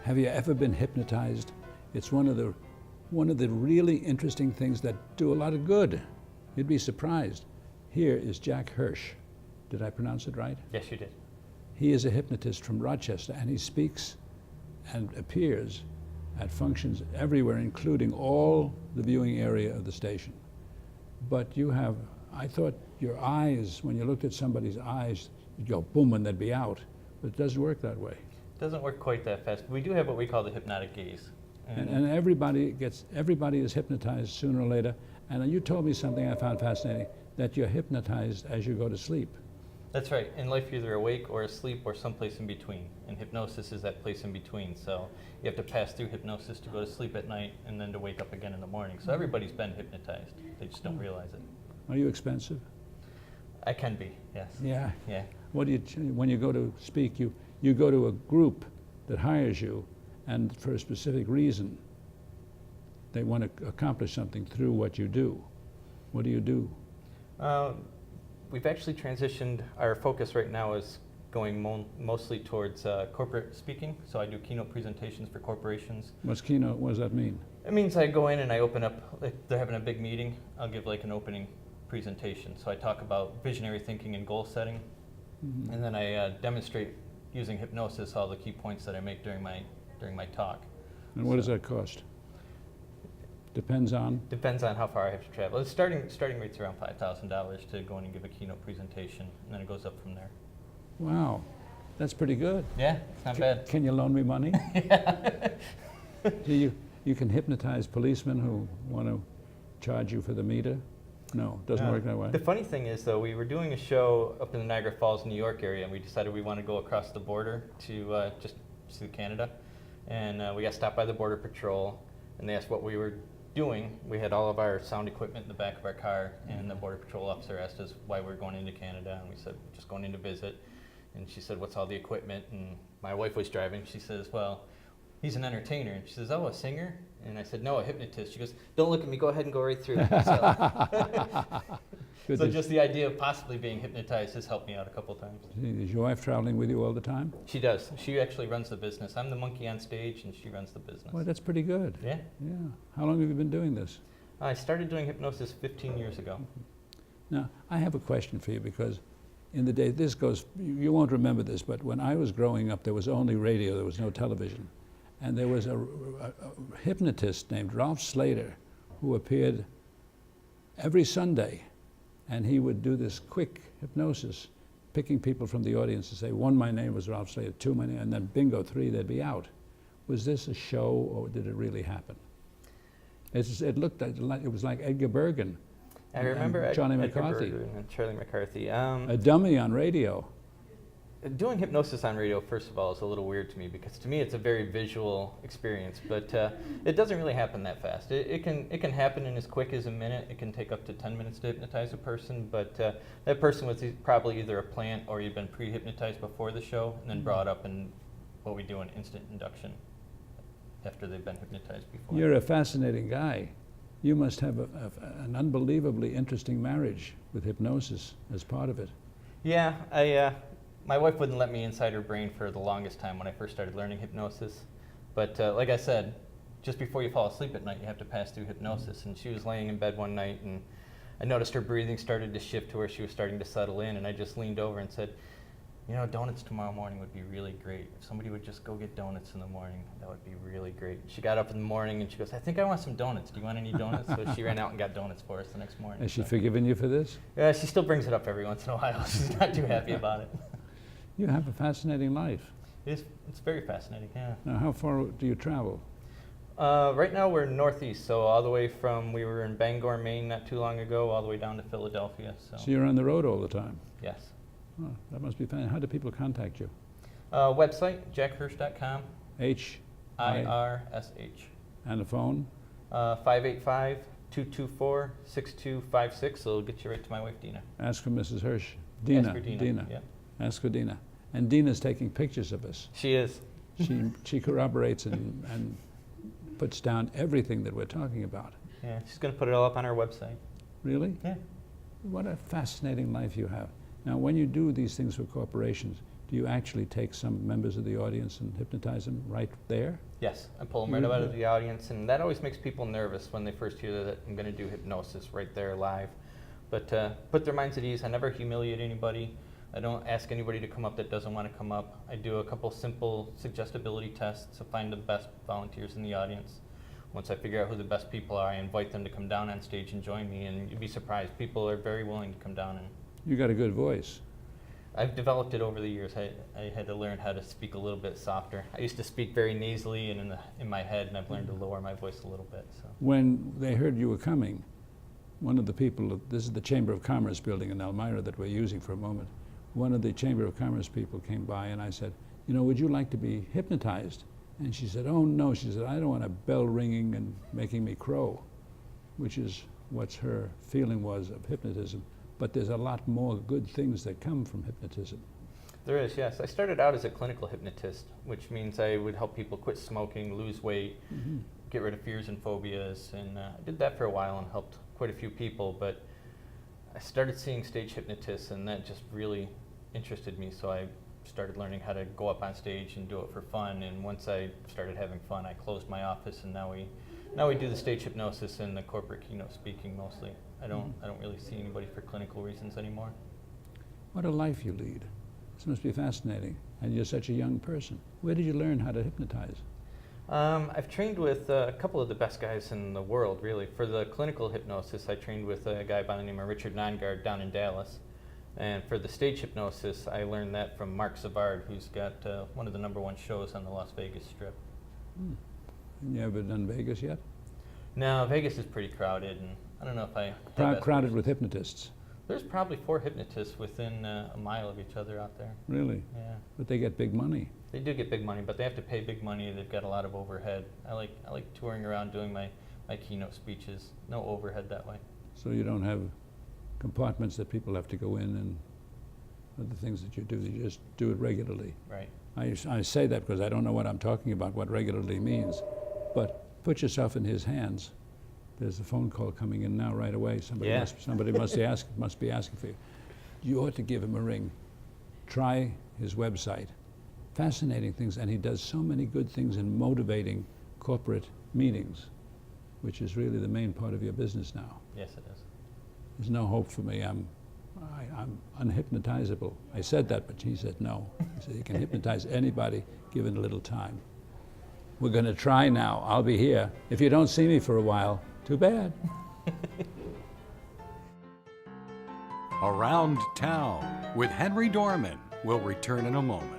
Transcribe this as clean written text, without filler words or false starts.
Have you ever been hypnotized? It's one of the really interesting things that do a lot of good. You'd be surprised. Here is Jack Hirsh. Did I pronounce it right? Yes, you did. He is a hypnotist from Rochester, and he speaks and appears at functions everywhere, including all the viewing area of the station. But you have, I thought your eyes, when you looked at somebody's eyes, you'd go boom and they'd be out. But it doesn't work that way. It doesn't work quite that fast. We do have what we call the hypnotic gaze. And everybody is hypnotized sooner or later. And you told me something I found fascinating, that you're hypnotized as you go to sleep. That's right. In life, you're either awake or asleep or someplace in between. And hypnosis is that place in between. So you have to pass through hypnosis to go to sleep at night and then to wake up again in the morning. So everybody's been hypnotized. They just don't realize it. Are you expensive? I can be, yes. Yeah. Yeah. What do you, when you go to speak, you go to a group that hires you, and for a specific reason, they want to accomplish something through what you do. What do you do? We've actually transitioned, our focus right now is going mostly towards corporate speaking. So I do keynote presentations for corporations. What's keynote? What does that mean? It means I go in and I open up, like they're having a big meeting, I'll give like an opening presentation. So I talk about visionary thinking and goal setting, and then I demonstrate using hypnosis all the key points that I make during my talk. And what does that cost? Depends on? Depends on how far I have to travel. It's starting rate's around $5,000 to go in and give a keynote presentation, and then it goes up from there. Wow, that's pretty good. Yeah, it's not bad. Can you loan me money? Yeah. You can hypnotize policemen who want to charge you for the meter? No, it doesn't work that way. The funny thing is, though, we were doing a show up in the Niagara Falls, New York area, and we decided we want to go across the border to just to Canada. And we got stopped by the Border Patrol, and they asked what we were doing. We had all of our sound equipment in the back of our car, and the Border Patrol officer asked us why we were going into Canada, and we said, just going in to visit. And she said, what's all the equipment? And my wife was driving. She says, well, he's an entertainer. And she says, oh, a singer? And I said, no, a hypnotist. She goes, don't look at me, go ahead and go right through. So just the idea of possibly being hypnotized has helped me out a couple of times. Is your wife traveling with you all the time? She does. She actually runs the business. I'm the monkey on stage, and she runs the business. Well, that's pretty good. Yeah. Yeah. How long have you been doing this? I started doing hypnosis 15 years ago. Now, I have a question for you, because in the day, this goes, you won't remember this, but when I was growing up, there was only radio, there was no television. And there was a hypnotist named Ralph Slater who appeared every Sunday, and he would do this quick hypnosis, picking people from the audience to say, one, my name was Ralph Slater, two, my name, and then bingo, three, they'd be out. Was this a show, or did it really happen? It looked like, it was like Edgar Bergen. I remember Johnny Edgar McCarthy. Bergen and Charlie McCarthy. A dummy on radio. Doing hypnosis on radio, first of all, is a little weird to me, because to me it's a very visual experience, but it doesn't really happen that fast. It can happen in as quick as a minute. It can take up to 10 minutes to hypnotize a person, but that person was probably either a plant or you'd been pre-hypnotized before the show and then brought up in what we do, an instant induction after they've been hypnotized before. You're a fascinating guy. You must have an unbelievably interesting marriage with hypnosis as part of it. Yeah, my wife wouldn't let me inside her brain for the longest time when I first started learning hypnosis. But like I said, just before you fall asleep at night, you have to pass through hypnosis. And she was laying in bed one night, and I noticed her breathing started to shift to where she was starting to settle in. And I just leaned over and said, you know, donuts tomorrow morning would be really great. If somebody would just go get donuts in the morning, that would be really great. She got up in the morning and she goes, I think I want some donuts. Do you want any donuts? So she ran out and got donuts for us the next morning. Has she forgiven you for this? Yeah, she still brings it up every once in a while. She's not too happy about it. You have a fascinating life. It's very fascinating, yeah. Now, how far do you travel? Right now we're northeast, so all the way from, we were in Bangor, Maine not too long ago, all the way down to Philadelphia. So you're on the road all the time? Yes. Oh, that must be fun. How do people contact you? Website, jackhirsh.com. H-I-R-S-H. And the phone? 585-224-6256, so it'll get you right to my wife, Dina. Ask for Mrs. Hirsh. Dina. Ask for Dina. Dina. Yeah. Ask for Dina. And Dina's taking pictures of us. She is. She corroborates and puts down everything that we're talking about. Yeah, she's going to put it all up on our website. Really? Yeah. What a fascinating life you have. Now, when you do these things for corporations, do you actually take some members of the audience and hypnotize them right there? Yes, I pull them right out of the audience, and that always makes people nervous when they first hear that I'm going to do hypnosis right there live. But put their minds at ease. I never humiliate anybody. I don't ask anybody to come up that doesn't want to come up. I do a couple simple suggestibility tests to find the best volunteers in the audience. Once I figure out who the best people are, I invite them to come down on stage and join me, and you'd be surprised. People are very willing to come down. And You got a good voice. I've developed it over the years. I had to learn how to speak a little bit softer. I used to speak very nasally and in my head, and I've learned to lower my voice a little bit. So. When they heard you were coming, one of the people, this is the Chamber of Commerce building in Elmira that we're using for a moment, one of the Chamber of Commerce people came by and I said, you know, would you like to be hypnotized? And she said, oh no, she said, I don't want a bell ringing and making me crow, which is what her feeling was of hypnotism. But there's a lot more good things that come from hypnotism. There is, yes. I started out as a clinical hypnotist, which means I would help people quit smoking, lose weight, get rid of fears and phobias, and I did that for a while and helped quite a few people, but I started seeing stage hypnotists and that just really interested me, so I started learning how to go up on stage and do it for fun, and once I started having fun, I closed my office, and now we do the stage hypnosis and the corporate keynote speaking mostly. I don't really see anybody for clinical reasons anymore. What a life you lead. This must be fascinating. And you're such a young person. Where did you learn how to hypnotize? I've trained with a couple of the best guys in the world, really. For the clinical hypnosis, I trained with a guy by the name of Richard Nongard down in Dallas. And for the stage hypnosis, I learned that from Mark Savard, who's got one of the #1 shows on the Las Vegas Strip. And you ever done Vegas yet? No, Vegas is pretty crowded, and I don't know if I... Crowded with hypnotists. There's probably 4 hypnotists within a mile of each other out there. Really? Yeah. But they get big money. They do get big money, but they have to pay big money. They've got a lot of overhead. I like touring around doing my keynote speeches. No overhead that way. So you don't have compartments that people have to go in and other things that you do. You just do it regularly. Right. I say that because I don't know what I'm talking about, what regularly means. But put yourself in his hands. There's a phone call coming in now right away. Somebody must be asking for you. You ought to give him a ring. Try his website. Fascinating things, and he does so many good things in motivating corporate meetings, which is really the main part of your business now. Yes, it is. There's no hope for me. I'm unhypnotizable. I said that, but he said no. He said you can hypnotize anybody given a little time. We're going to try now. I'll be here. If you don't see me for a while, too bad. Around Town with Henry Dormann will return in a moment.